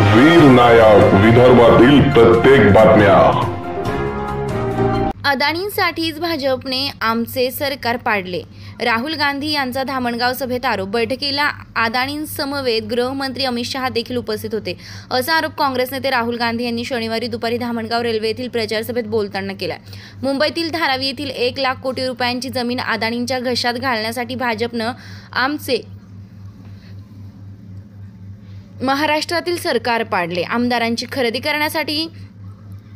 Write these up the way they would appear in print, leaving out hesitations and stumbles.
वीर नायक विदर्भातील प्रत्येक बातम्या। अदानींसाठीच भाजपने आमचे सरकार पाडले। राहुल गांधी यांचा धामणगाव सभेत आरोप। बैठकीला अदानींसमवेत गृहमंत्री अमित शहा देखील उपस्थित होते, असा आरोप काँग्रेस नेते राहुल गांधी यांनी शनिवारी दुपारी धामणगाव रेल्वे येथील प्रचार सभेत बोलताना केला। मुंबईतील धारावी येथील 1 लाख कोटी रुपयांची जमीन अदानींच्या घशात घालण्यासाठी भाजपनं आमचे महाराष्ट्रातील सरकार पाडले। आमदारांची खरेदी करण्यासाठी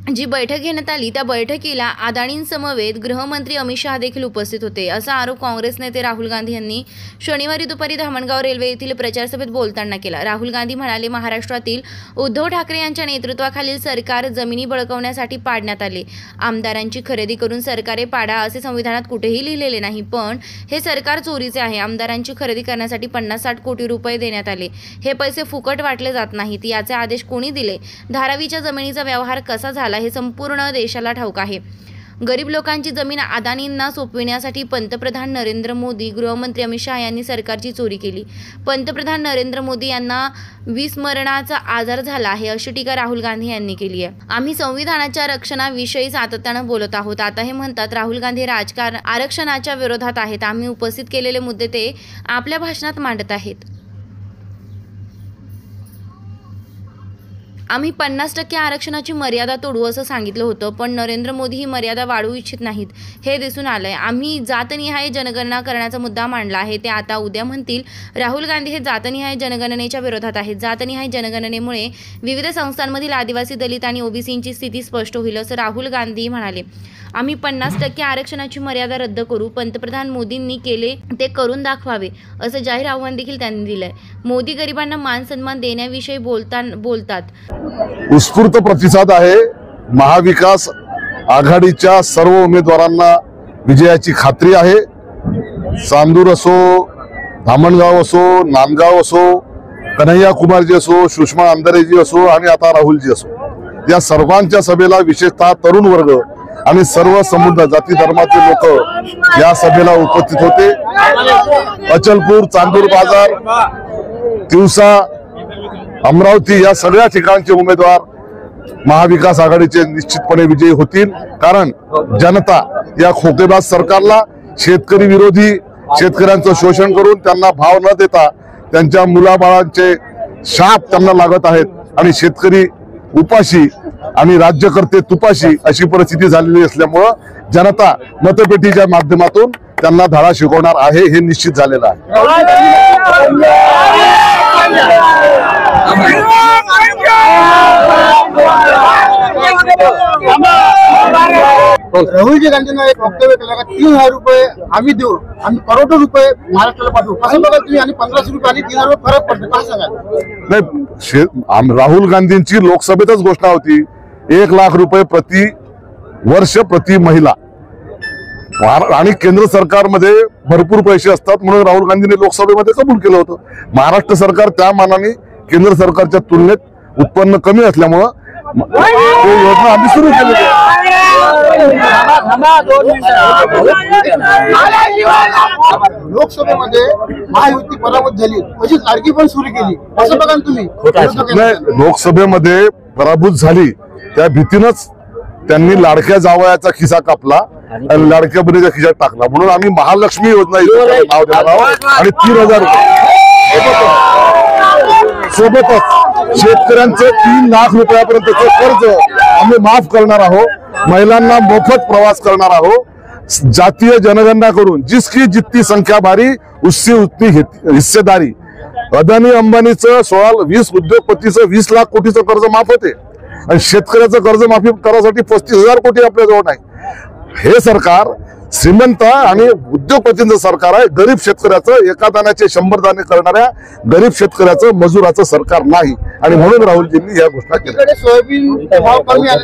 जी बैठक घेण्यात आली त्या बैठकीला अदानींसमवेत गृहमंत्री अमित शहा देखील उपस्थित होते, असा आरोप काँग्रेस नेते राहुल गांधी यांनी शनिवारी दुपारी धामणगाव रेल्वे येथील प्रचार सभेत बोलताना केला। राहुल गांधी म्हणाले, महाराष्ट्रातील उद्धव ठाकरे यांच्या नेतृत्वाखालील सरकार जमिनी बळकावण्यासाठी पाडण्यात आले। आमदारांची खरेदी करून सरकारे पाडा असे संविधानात कुठेही लिहिलेले नाही, पण हे सरकार चोरीचे आहे। आमदारांची खरेदी करण्यासाठी 50-60 कोटी रुपये देण्यात आले। हे पैसे फुकट वाटले जात नाहीत। याचे आदेश कोणी दिले? धारावीच्या जमिनीचा व्यवहार कसा झाला हे संपूर्ण देशाला ठाऊक आहे। गरीब लोकांची जमीन अदानींना सोपविण्यासाठी पंतप्रधान नरेंद्र मोदी, गृहमंत्री अमित शहा यांनी सरकारची चोरी केली। पंतप्रधान नरेंद्र मोदी यांना विस्मरणाचा आजार झाला आहे, अशी टीका राहुल गांधी यांनी केली आहे। आम्ही संविधानाच्या रक्षणाविषयी सातत्यानं बोलत आहोत। आता हे म्हणतात राहुल गांधी राजकारण आरक्षणाच्या विरोधात आहेत। आम्ही उपस्थित केलेले मुद्दे ते आपल्या भाषणात मांडत आहेत। आम्ही 50% आरक्षणाची मर्यादा तोडू असं सांगितलं होतं, पण नरेंद्र मोदी ही मर्यादा वाढवू इच्छित नाहीत, हे दिसून आलंय। आम्ही जातनिहाय जनगणना करण्याचा मुद्दा मांडला आहे, ते आता उद्या म्हणतील। राहुल गांधी हे जातनिहाय जनगणनेच्या विरोधात आहेत। जातनिहाय जनगणनेमुळे विविध संस्थांमधील आदिवासी, दलित आणि ओबीसींची स्थिती स्पष्ट होईल, असं राहुल गांधी म्हणाले। आम्ही 50% आरक्षणाची मर्यादा रद्द करू। पंतप्रधान मोदींनी केले ते करून दाखवावे, असं जाहीर आव्हान देखील त्यांनी दिलंय। मोदी गरिबांना मान सन्मान देण्याविषयी बोलतात। उत्स्फूर्त प्रतिसाद आहे। महाविकास आघाडीच्या सर्व उमेदवारांना विजयाची खात्री आहे। चांदूर असो, धामणगाव असो, नांदगाव असो, कन्हैया कुमारजी असो, सुषमा अंधारेजी असो आणि आता राहुलजी असो, या सर्वांच्या सभेला विशेषतः तरुण वर्ग आणि सर्व समुदाय जाती धर्माचे लोक या सभेला उपस्थित होते। अचलपूर, चांदूर बाजार, तिवसा, अमरावती या सगळ्या ठिकाणचे उमेदवार महाविकास आघाडीचे निश्चितपणे विजयी होतील, कारण जनता या खोकेबाज सरकारला शेतकरी विरोधी, शेतकऱ्यांचं शोषण करून त्यांना भाव न देता त्यांच्या मुलाबाळांचे शाप त्यांना लागत आहेत आणि शेतकरी उपाशी आणि राज्यकर्ते तुपाशी अशी परिस्थिती झालेली असल्यामुळं जनता मतपेटीच्या माध्यमातून त्यांना धडा शिकवणार आहे, हे निश्चित झालेलं आहे। राहुलजी गांधींना एक वक्तव्य केलं का 3000 रुपये आम्ही देऊ, आम्ही करोडो रुपये महाराष्ट्राला पाठवू, कसं बघा तुम्ही? आणि 1500 रुपये आणि 3000 रुपये फरक पडतो, काय सांगाल? नाही, राहुल गांधींची लोकसभेतच घोषणा होती 1 लाख रुपये प्रति वर्ष प्रति महिला, आणि केंद्र सरकारमध्ये भरपूर पैसे असतात म्हणून राहुल गांधींनी लोकसभेमध्ये कबूल केलं होतं। महाराष्ट्र सरकार त्या मानाने केंद्र सरकारच्या तुलनेत उत्पन्न कमी असल्यामुळं योजना आम्ही सुरू केली। लोकसभेमध्ये महायुती पराभूत झाली, अशी लाडकी पण सुरू केली, असं बघा तुम्ही? नाही, लोकसभेमध्ये पराभूत झाली त्या भीतीनंच त्यांनी लाडक्या जावयाचा खिसा कापला आणि लाडक्या बहिणीच्या खिशात टाकला, म्हणून आम्ही महालक्ष्मी योजना नाव देणार आहोत आणि 3000 रुपये सोबतच शेतकऱ्यांचं 3 लाख रुपयापर्यंतचं कर्ज आम्ही माफ करणार आहोत। महिलांना मोफत प्रवास करणार आहोत। जातीय जनगणना करून जिसकी जितनी संख्या भारी उससे उतनी हिस्सेदारी। अदानी अंबानीचं 16-20 उद्योगपतीचं 20 लाख कोटीचं कर्ज माफ होते आणि शेतकऱ्याचं कर्ज माफी करण्यासाठी 35,000 कोटी आपल्याजवळ नाही। हे सरकार श्रीमंत आणि उद्योगपतींचं सरकार आहे। गरीब शेतकऱ्याचं एका दाण्याचे 100 दाणे करणाऱ्या गरीब शेतकऱ्याचं, मजुराचं सरकार नाही, आणि म्हणून राहुलजींनी या घोषणा केल्या। सोयाबीन भाव कमी आले,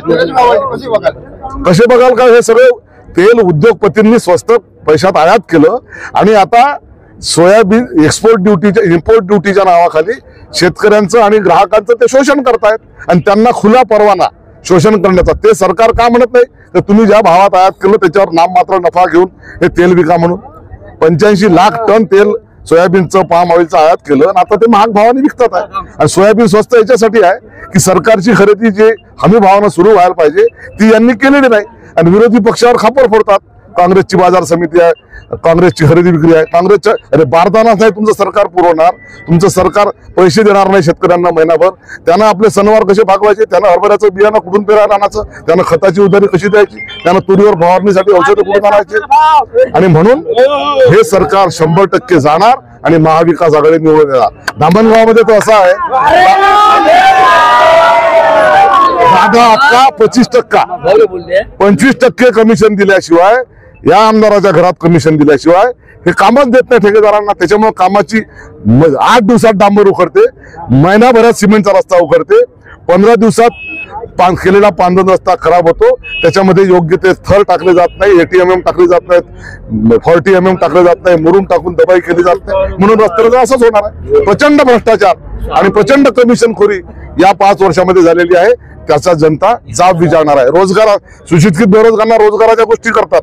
कसे बघाल का? हे सगळे तेल उद्योगपतींनी स्वस्त पैशात आयात केलं आणि आता सोयाबीन एक्सपोर्ट ड्युटीच्या, इम्पोर्ट ड्युटीच्या नावाखाली शेतकऱ्यांचं आणि ग्राहकांचं ते शोषण करतायत आणि त्यांना खुला परवाना शोषण करण्याचा। ते सरकार का म्हणत नाही तर तुम्ही ज्या भावात आयात केलं त्याच्यावर नाममात्र नफा घेऊन हे तेल विका म्हणून। 85 लाख टन तेल सोयाबीनचं पाम ऑइलचं आयात केलं आणि आता ते महाग भावाने विकतात आहे. आणि सोयाबीन स्वस्त याच्यासाठी आहे की सरकारची खरेदी जे हमी भावानं सुरू व्हायला पाहिजे ती यांनी केलेली नाही आणि विरोधी पक्षावर खापर फोडतात. काँग्रेसची बाजार समिती आहे, काँग्रेसची खरेदी विक्री आहे. काँग्रेसच्या अरे बारदानाच नाही तुमचं सरकार पुरवणार, तुमचं सरकार पैसे देणार नाही शेतकऱ्यांना महिनाभर. त्यांना आपले सणवार कसे भागवायचे, त्यांना हरभऱ्याचं बियाणं कुठून पेरायला आणायचं, त्यांना खताची उधारी कशी द्यायची, त्यांना तुरीवर फवारणीसाठी औषधं कुठून आणायचे. आणि म्हणून हे सरकार 100% जाणार आणि महाविकास आघाडी निवडून येणार. धामणगावमध्ये तो असा आहे दादा अक्का 25% कमिशन दिल्याशिवाय या आमदाराच्या घरात कमिशन दिल्याशिवाय हे कामच देत नाही ठेकेदारांना. त्याच्यामुळे कामाची 8 दिवसात डांबर उखडते, महिनाभरात सिमेंटचा रस्ता उखडते, 15 दिवसात केलेला पांढरा रस्ता खराब होतो. त्याच्यामध्ये योग्य ते थर टाकले जात नाही, ATMM टाकले जात नाहीत, 40 mm टाकले जात नाही, मुरुम टाकून दबाई केली जात नाही. म्हणून रस्त्याला असंच होणार आहे. प्रचंड भ्रष्टाचार आणि प्रचंड कमिशनखोरी या 5 वर्षामध्ये झालेली आहे. त्याचा जनता जाब विचारणार आहे. रोजगार सुशिक्षित बेरोजगारांना रोजगाराच्या गोष्टी करतात,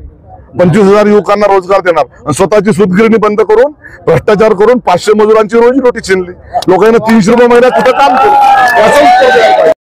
25,000 युवकांना रोजगार देणार, स्वतःची सूतगिरणी बंद करून भ्रष्टाचार करून 500 मजुरांची रोजीरोटी छिनली. लोकांना 300 रुपये महिन्यात कुठं काम केलं याचं उत्तर द्यायला पाहिजे.